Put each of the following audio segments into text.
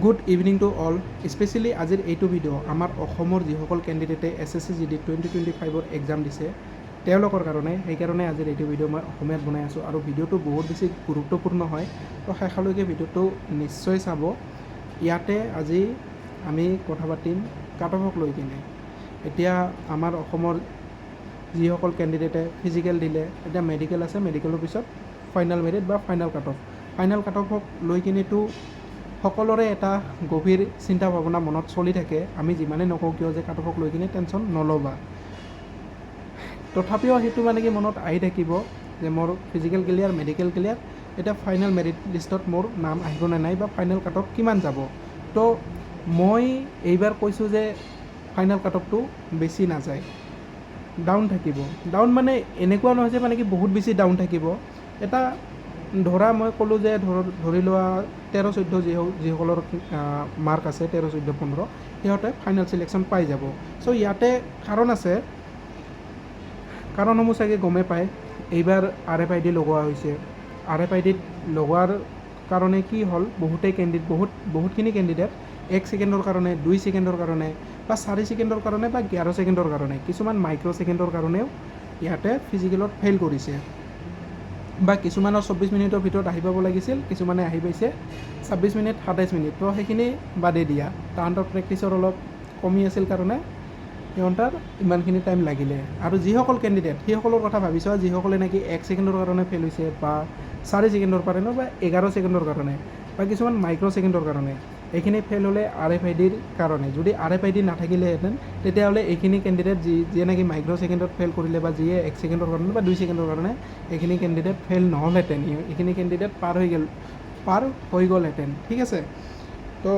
Good evening to all specially আজিৰ এইটো video' আমাৰ অসমৰ যিসকল কেণ্ডিডেটে SSC GD 2025 এক্সাম দিছে তেওঁলোকৰ কাৰণে সেইকাৰণে আজিৰ এইটো ভিডিঅ' মই অসমীয়াত বনাই আছোঁ আৰু ভিডিঅ'টো বহুত বেছি গুৰুত্বপূৰ্ণ হয় তো শেষলৈকে ভিডিঅ'টো নিশ্চয় চাব ইয়াতে আজি আমি কথা পাতিম কাট অফক লৈ কিনে এতিয়া আমাৰ অসমৰ যিসকল কেণ্ডিডেটে ফিজিকেল দিলে এতিয়া মেডিকেল আছে মেডিকেলৰ পিছত ফাইনেল মেৰিট বা ফাইনেল কাট অফক লৈ কিনেতো সকলোৰে এটা গভীৰ চিন্তা ভাৱনা মনত চলি থাকে আমি যিমানেই নকওঁ কিয় যে কাট অফক লৈ কিনে টেনশ্যন নল'বা তথাপিও সেইটো মানে কি মনত আহি থাকিব যে মোৰ ফিজিকেল ক্লিয়াৰ মেডিকেল ক্লিয়াৰ এতিয়া ফাইনেল মেৰিট লিষ্টত মোৰ নাম আহিবনে নাই বা ফাইনেল কাট অফ কিমান যাব তো মই এইবাৰ কৈছোঁ যে ফাইনেল কাট অফটো বেছি নাযায় ডাউন থাকিব ডাউন মানে এনেকুৱা নহয় যে মানে কি বহুত বেছি ডাউন থাকিব এটা ধৰা মই ক'লোঁ যে ধৰি লোৱা 13-14 যিসকলৰ মাৰ্ক আছে 13-14-15 সিহঁতে ফাইনেল চিলেকশ্যন পাই যাব চ' ইয়াতে কাৰণ আছে কাৰণসমূহ চাগে গমে পায় এইবাৰ RFID লগোৱা হৈছে RFID লগোৱাৰ কাৰণে কি হ'ল বহুতখিনি কেণ্ডিডেট 1 ছেকেণ্ডৰ কাৰণে 2 ছেকেণ্ডৰ কাৰণে বা 4 ছেকেণ্ডৰ কাৰণে বা 11 ছেকেণ্ডৰ কাৰণে কিছুমান মাইক্ৰ' ছেকেণ্ডৰ কাৰণেও ইয়াতে ফিজিকেলত ফেইল কৰিছে বা কিছুমানৰ 24 মিনিটৰ ভিতৰত আহি পাব লাগিছিল কিছুমানে আহি পাইছে 26 মিনিট 27 মিনিট তো সেইখিনি বাদে দিয়া তাহাঁতৰ প্ৰেক্টিচৰ অলপ কমি আছিল কাৰণে সিহঁতৰ ইমানখিনি টাইম লাগিলে আৰু যিসকল কেণ্ডিডেট সেইসকলৰ কথা ভাবিছোঁ যিসকলে নেকি 1 ছেকেণ্ডৰ কাৰণে ফেইল হৈছে বা 4 ছেকেণ্ডৰ কাৰণে বা 11 ছেকেণ্ডৰ কাৰণে বা কিছুমান মাইক্ৰ' ছেকেণ্ডৰ কাৰণে এইখিনি ফেইল হ'লে RFIDৰ কাৰণে যদি RFID নাথাকিলেহেঁতেন তেতিয়াহ'লে এইখিনি কেণ্ডিডেট যিয়ে নেকি মাইক্ৰ' ছেকেণ্ডত ফেইল কৰিলে বা যিয়ে 1 ছেকেণ্ডৰ কাৰণে বা 2 ছেকেণ্ডৰ কাৰণে এইখিনি কেণ্ডিডেট ফেইল নহ'লহেঁতেন এইখিনি কেণ্ডিডেট পাৰ হৈ গ'লহেঁতেন ঠিক আছে তো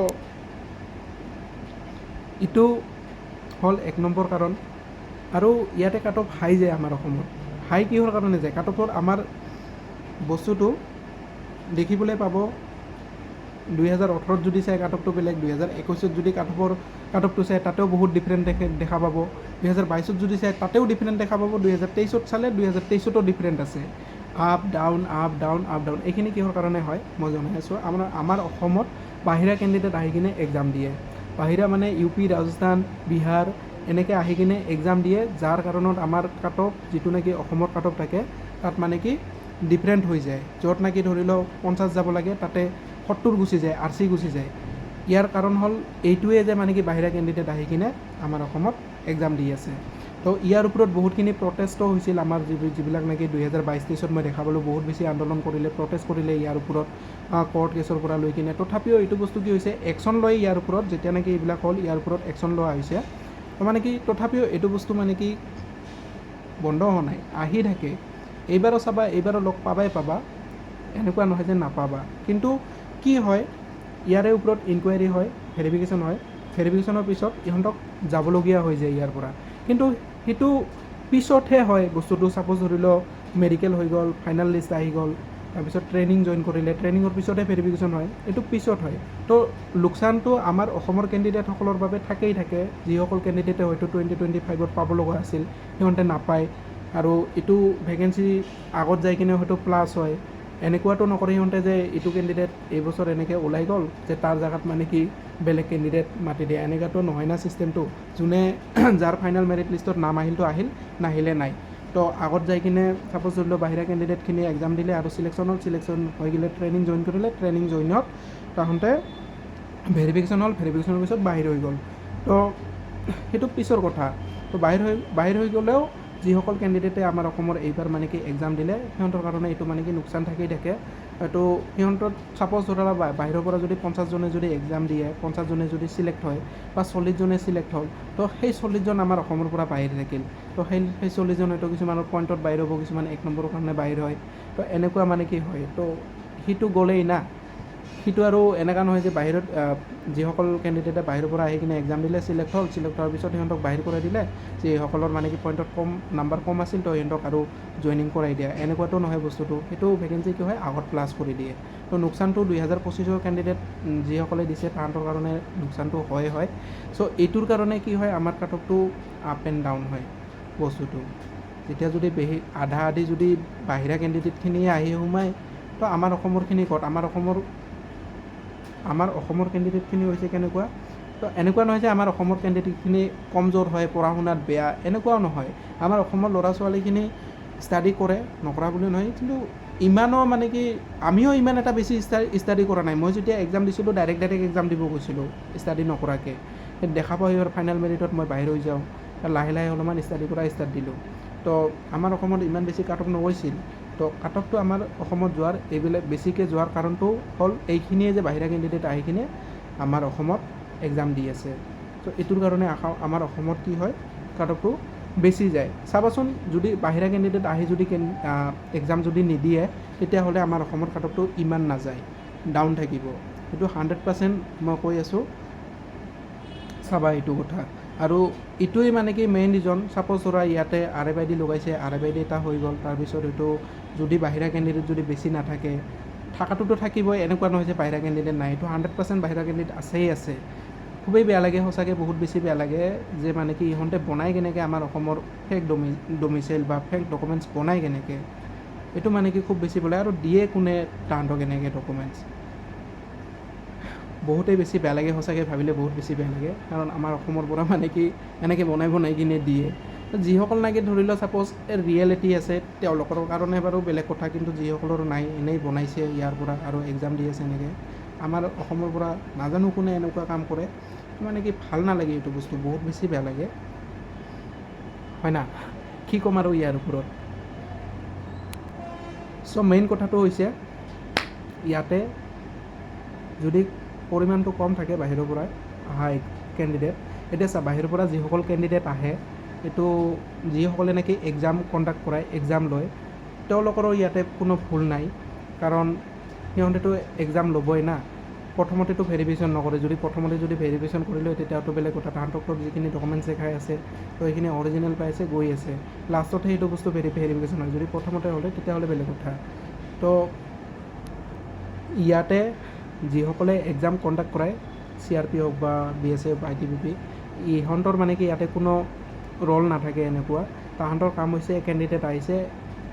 ইটো হ'ল 1 নম্বৰ কাৰণ আৰু ইয়াতে কাট অফ হাই যায় আমাৰ অসমত হাই কিহৰ কাৰণে যায় কাট অফৰ আমাৰ বস্তুটো দেখিবলৈ পাব 2018 যদি চাই কাট অফটো বেলেগ 2021 যদি কাট অফটো চাই তাতেও বহুত ডিফাৰেণ্ট দেখা পাব 2022 যদি চাই তাতেও ডিফাৰেণ্ট দেখা পাব 2023 চালে 2023তো ডিফাৰেণ্ট আছে আপ ডাউন এইখিনি কিহৰ কাৰণে হয় মই জনাই আছোঁ আমাৰ অসমত বাহিৰা কেণ্ডিডেট আহি কিনে এক্সাম দিয়ে বাহিৰা মানে UP ৰাজস্থান বিহাৰ এনেকৈ আহি কিনে এক্সাম দিয়ে যাৰ কাৰণত আমাৰ কাট অফ যিটো নেকি অসমৰ কাট অফ থাকে তাত মানে কি ডিফাৰেণ্ট হৈ যায় য'ত নেকি ধৰি লওক 50 যাব লাগে তাতে 70 গুচি যায় RC গুচি যায় ইয়াৰ কাৰণ হ'ল এইটোৱে যে মানে কি বাহিৰা কেণ্ডিডেট আহি কিনে আমাৰ অসমত এক্সাম দি আছে তো ইয়াৰ ওপৰত বহুতখিনি প্ৰটেষ্টো হৈছিল আমাৰ যিবিলাক নেকি 2022-23ত মই দেখা পালোঁ বহুত বেছি আন্দোলন কৰিলে প্ৰটেষ্ট কৰিলে ইয়াৰ ওপৰত কোৰ্ট কেছৰ পৰা লৈ কিনে তথাপিও এইটো বস্তু কি হৈছে একশ্যন লয় ইয়াৰ ওপৰত যেতিয়া নেকি এইবিলাক হ'ল ইয়াৰ ওপৰত একশ্যন লোৱা হৈছে তো মানে কি তথাপিও এইটো বস্তু মানে কি বন্ধ হোৱা নাই আহি থাকে এইবাৰো চাবা এইবাৰো লগ পাবা এনেকুৱা নহয় যে নাপাবা কিন্তু কি হয় ইয়াৰে ওপৰত ইনকুৱাৰী হয় ভেৰিফিকেশ্যনৰ পিছত ইহঁতক যাবলগীয়া হৈ যায় ইয়াৰ পৰা কিন্তু সেইটো পিছতহে হয় বস্তুটো ছাপ'জ ধৰি লওক মেডিকেল হৈ গ'ল ফাইনেল লিষ্ট আহি গ'ল তাৰপিছত ট্ৰেইনিং জইন কৰিলে ট্ৰেইনিঙৰ পিছতহে ভেৰিফিকেশ্যন হয় এইটো পিছত হয় তো লোকচানটো আমাৰ অসমৰ কেণ্ডিডেটসকলৰ বাবে থাকে যিসকল কেণ্ডিডেটে হয়তো 2025ত পাব লগা আছিল সিহঁতে নাপায় আৰু এইটো ভেকেঞ্চি আগত যাই কিনে হয়তো প্লাছ হয় এনেকুৱাতো নকৰে সিহঁতে যে এইটো কেণ্ডিডেট এইবছৰ এনেকৈ ওলাই গ'ল যে তাৰ জেগাত মানে কি বেলেগ কেণ্ডিডেট মাতি দিয়ে এনেকুৱাতো নহয় না ছিষ্টেমটো যোনে যাৰ ফাইনেল মেৰিট লিষ্টত নাম আহিলতো আহিল নাহিলে নাই তো আগত যাই কিনে ছাপ'জ ধৰি লওক বাহিৰা কেণ্ডিডেটখিনি এক্সাম দিলে আৰু চিলেকশ্যন হৈ গ'লে ট্ৰেইনিং জইন কৰিলে ট্ৰেইনিং জইনত তাহাঁতে ভেৰিফিকেশ্যনৰ পিছত বাহিৰ হৈ গ'ল তো সেইটো পিছৰ কথা তো বাহিৰ হৈ গ'লেও যিসকল কেণ্ডিডেটে আমাৰ অসমৰ এইবাৰ মানে কি এক্সাম দিলে সিহঁতৰ কাৰণে এইটো মানে কি লোকচান থাকেই থাকে তো সিহঁতৰ ছাপ'জ ধৰা বাহিৰৰ পৰা যদি 50 জনে যদি এক্সাম দিয়ে 50 জনে যদি চিলেক্ট হয় বা 40 জনে চিলেক্ট হ'ল তো সেই 40 জন আমাৰ অসমৰ পৰা বাহিৰ থাকিল তো সেই 40 জন হয়তো কিছুমানৰ পইণ্টত বাহিৰ হ'ব কিছুমান 1 নম্বৰৰ কাৰণে বাহিৰ হয় তো এনেকুৱা মানে কি হয় তো সিটো গ'লেই না সিটো আৰু এনেকুৱা নহয় যে বাহিৰত যিসকল কেণ্ডিডেটে বাহিৰৰ পৰা আহি কিনে এক্সাম দিলে চিলেক্ট হোৱাৰ পিছত সিহঁতক বাহিৰ কৰাই দিলে যিসকলৰ মানে কি পইণ্টত নাম্বাৰ কম আছিল তো সিহঁতক আৰু জইনিং কৰাই দিয়া এনেকুৱাতো নহয় বস্তুটো সেইটো ভেকেঞ্চি কি হয় আগত প্লাছ কৰি দিয়ে তো লোকচানটো 2025ৰ কেণ্ডিডেট যিসকলে দিছে তাহাঁতৰ কাৰণে লোকচানটো হয় চ' এইটোৰ কাৰণে কি হয় আমাৰ কাট অফটো আপ এণ্ড ডাউন হয় বস্তুটো যেতিয়া যদি আধা আধি যদি বাহিৰা কেণ্ডিডেটখিনিয়ে আহি সোমায় তো আমাৰ অসমৰখিনি ক'ত আমাৰ অসমৰ আমাৰ অসমৰ কেণ্ডিডেটখিনি হৈছে কেনেকুৱা, তো এনেকুৱা নহয় যে আমাৰ অসমৰ কেণ্ডিডেটখিনি কমজোৰ হয়, পঢ়া শুনাত বেয়া, এনেকুৱাও নহয়। আমাৰ অসমৰ ল'ৰা ছোৱালীখিনি ষ্টাডি কৰে, নকৰা বুলি নহয়, কিন্তু ইমানো মানে কি আমিও ইমান এটা বেছি ষ্টাডি কৰা নাই। মই যেতিয়া এক্সাম দিছিলোঁ ডাইৰেক্ট এক্সাম দিব গৈছিলোঁ ষ্টাডি নকৰাকৈ। দেখা পাওঁ সিহঁতৰ ফাইনেল মেৰিটত মই বাহিৰ হৈ যাওঁ, লাহে লাহে অলপমান ষ্টাডি কৰা ষ্টাৰ্ট দিলোঁ। তো আমাৰ অসমত ইমান বেছি কাট অফ নগৈছিল। তো কাট অফটো আমাৰ অসমত যোৱাৰ এইবিলাক বেছিকৈ যোৱাৰ কাৰণটো হ'ল এইখিনিয়ে যে বাহিৰা কেণ্ডিডেট আহি কিনে আমাৰ অসমত এক্সাম দি আছে। তো এইটোৰ কাৰণে আমাৰ অসমত কি হয়, কাট অফটো বেছি যায়। চাবাচোন যদি বাহিৰা কেণ্ডিডেট আহি যদি এক্সাম যদি নিদিয়ে তেতিয়াহ'লে আমাৰ অসমৰ কাট অফটো ইমান নাযায়, ডাউন থাকিব। সেইটো 100% মই কৈ আছোঁ, চাবা এইটো কথা। আৰু এইটোৱেই মানে কি মেইন ৰিজন। ছাপ'জ ধৰা ইয়াতে RFID লগাইছে, RFID এটা হৈ গ'ল, তাৰপিছত এইটো যদি বাহিৰা কেণ্ডিডেট যদি বেছি নাথাকে, থকাটোতো থাকিবই, এনেকুৱা নহয় যে বাহিৰা কেণ্ডিডেট নাই, এইটো 100% বাহিৰা কেণ্ডিডেট আছেই আছে। খুবেই বেয়া লাগে, সঁচাকৈ বহুত বেছি বেয়া লাগে যে মানে কি ইহঁতে বনাই কেনেকৈ আমাৰ অসমৰ ফেক ডমিচাইল বা ফেক ডকুমেণ্টছ বনাই কেনেকৈ, এইটো মানে কি খুব বেছি বেয়া। আৰু দিয়ে কোনে তাহাঁতক কেনেকৈ ডকুমেণ্টছ, বহুতেই বেছি বেয়া লাগে, সঁচাকৈ ভাবিলে বহুত বেছি বেয়া লাগে। কাৰণ আমাৰ অসমৰ পৰা মানে কি এনেকৈ বনাই কিনে দিয়ে। যিসকল নাকি ধৰি লওক ছাপ'জ ৰিয়েলিটি আছে তেওঁলোকৰ কাৰণে বাৰু বেলেগ কথা, কিন্তু যিসকলৰ নাই, এনেই বনাইছে ইয়াৰ পৰা আৰু এক্সাম দি আছে এনেকৈ আমাৰ অসমৰ পৰা, নাজানো কোনে এনেকুৱা কাম কৰে, মানে কি ভাল নালাগে এইটো বস্তু, বহুত বেছি বেয়া লাগে, হয় না? কি ক'ম আৰু ইয়াৰ ওপৰত। চ' মেইন কথাটো হৈছে ইয়াতে যদি পৰিমাণটো কম থাকে বাহিৰৰ পৰা অহা কেণ্ডিডেট, এতিয়া চা বাহিৰৰ পৰা যিসকল কেণ্ডিডেট আহে, এইটো যিসকলে নেকি এক্সাম কণ্ডাক্ট কৰায়, এক্সাম লয়, তেওঁলোকৰো ইয়াতে কোনো ভুল নাই। কাৰণ সিহঁতেতো এক্সাম ল'বই না, প্ৰথমতেতো ভেৰিফিকেশ্যন নকৰে। যদি প্ৰথমতে যদি ভেৰিফিকেশ্যন কৰি লয় তেতিয়াতো বেলেগ কথা, তাহাঁতক যিখিনি ডকুমেণ্টছ দেখাই আছে তো সেইখিনি অৰিজিনেল পাই আছে, গৈ আছে, লাষ্টতহে সেইটো বস্তু ভেৰিফিকেশ্যন হয়। যদি প্ৰথমতে হ'লে তেতিয়াহ'লে বেলেগ কথা। তো ইয়াতে যিসকলে এক্সাম কণ্ডাক্ট কৰায়, CRP হওক বা BSF, ITBP, ইহঁতৰ মানে কি ইয়াতে কোনো ৰল নাথাকে এনেকুৱা। তাহাঁতৰ কাম হৈছে কেণ্ডিডেট আহিছে,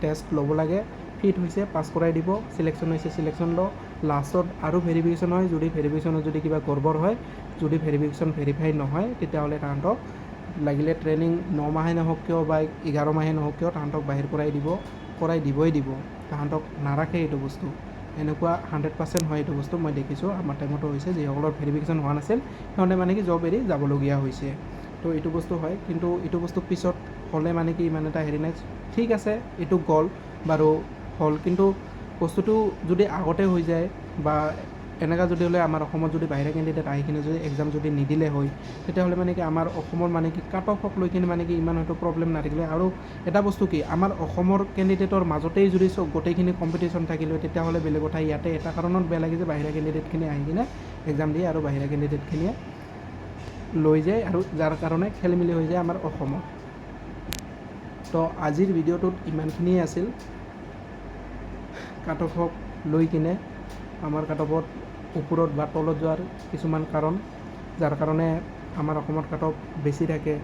টেষ্ট ল'ব লাগে, ফিট হৈছে, পাছ কৰাই দিব, চিলেকশ্যন হৈছে চিলেকশ্যন লওঁ, লাষ্টত আৰু ভেৰিফিকেশ্যন হয়। যদি ভেৰিফিকেশ্যনত যদি কিবা গড়বড় হয়, যদি ভেৰিফিকেশ্যন ভেৰিফাই নহয়, তেতিয়াহ'লে তাহাঁতক লাগিলে ট্ৰেইনিং 9 মাহে নহওক কিয় বা 11 মাহে নহওক কিয় তাহাঁতক বাহিৰ কৰাই দিবই দিব, তাহাঁতক নাৰাখে এইটো বস্তু। এনেকুৱা 100% হয় এইটো বস্তু, মই দেখিছোঁ আমাৰ টাইমতো হৈছে। যিসকলৰ ভেৰিফিকেশ্যন হোৱা নাছিল সিহঁতে মানে কি জব এৰি যাবলগীয়া হৈছে। তো এইটো বস্তু হয়, কিন্তু এইটো বস্তু পিছত হ'লে মানে কি ইমান এটা হেৰি নাই। ঠিক আছে, এইটো গ'ল বাৰু হ'ল, কিন্তু বস্তুটো যদি আগতে হৈ যায় বা এনেকুৱা যদি হ'লে আমাৰ অসমত যদি বাহিৰা কেণ্ডিডেট আহি কিনে যদি এক্সাম যদি নিদিলে হয়, তেতিয়াহ'লে মানে কি আমাৰ অসমৰ মানে কি কাট অফক লৈ কিনে মানে কি ইমান হয়তো প্ৰব্লেম নাথাকিলে। আৰু এটা বস্তু কি, আমাৰ অসমৰ কেণ্ডিডেটৰ মাজতেই যদি গোটেইখিনি কম্পিটিশ্যন থাকিলে তেতিয়াহ'লে বেলেগ কথা। ইয়াতে এটা কাৰণত বেয়া লাগে যে বাহিৰা কেণ্ডিডেটখিনি আহি কিনে এক্সাম দিয়ে আৰু বাহিৰা কেণ্ডিডেটখিনিয়ে লৈ যায়, আৰু যাৰ কাৰণে খেলিমেলি হৈ যায় আমাৰ অসমত। তো আজিৰ ভিডিঅ'টোত ইমানখিনিয়ে আছিল, কাট অফক লৈ কিনে আমাৰ কাট অফত ওপৰত বা তলত যোৱাৰ কিছুমান কাৰণ, যাৰ কাৰণে আমাৰ অসমত কাট অফ বেছি থাকে,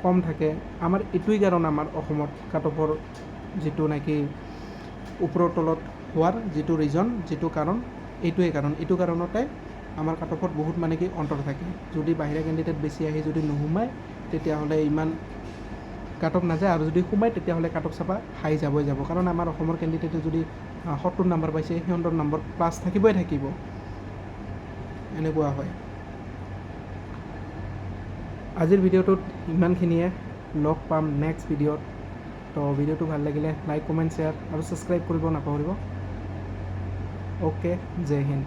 কম থাকে। আমাৰ এইটোৱেই কাৰণ, আমাৰ অসমত কাট অফৰ যিটো নেকি ওপৰত তলত হোৱাৰ যিটো ৰিজন, যিটো কাৰণ, এইটোৱেই কাৰণ। এইটো কাৰণতে আমাৰ কাট অফত বহুত মানে কি অন্তৰ থাকে। যদি বাহিৰা কেণ্ডিডেট বেছি আহি যদি নোসোমায় তেতিয়াহ'লে ইমান কাট অফ নাযায়, আৰু যদি সোমায় তেতিয়াহ'লে কাট অফ চাবা হাই যাবই যাব। কাৰণ আমাৰ অসমৰ কেণ্ডিডেটে যদি 70 নম্বৰ পাইছে, সিহঁতৰ নম্বৰ প্লাছ থাকিবই থাকিব, এনেকুৱা হয়। আজিৰ ভিডিঅ'টোত ইমানখিনিয়ে, লগ পাম নেক্সট ভিডিঅ'ত। তো ভিডিঅ'টো ভাল লাগিলে লাইক, কমেণ্ট, শ্বেয়াৰ আৰু ছাবস্ক্ৰাইব কৰিব নাপাহৰিব। অ'কে, জয় হিন্দ।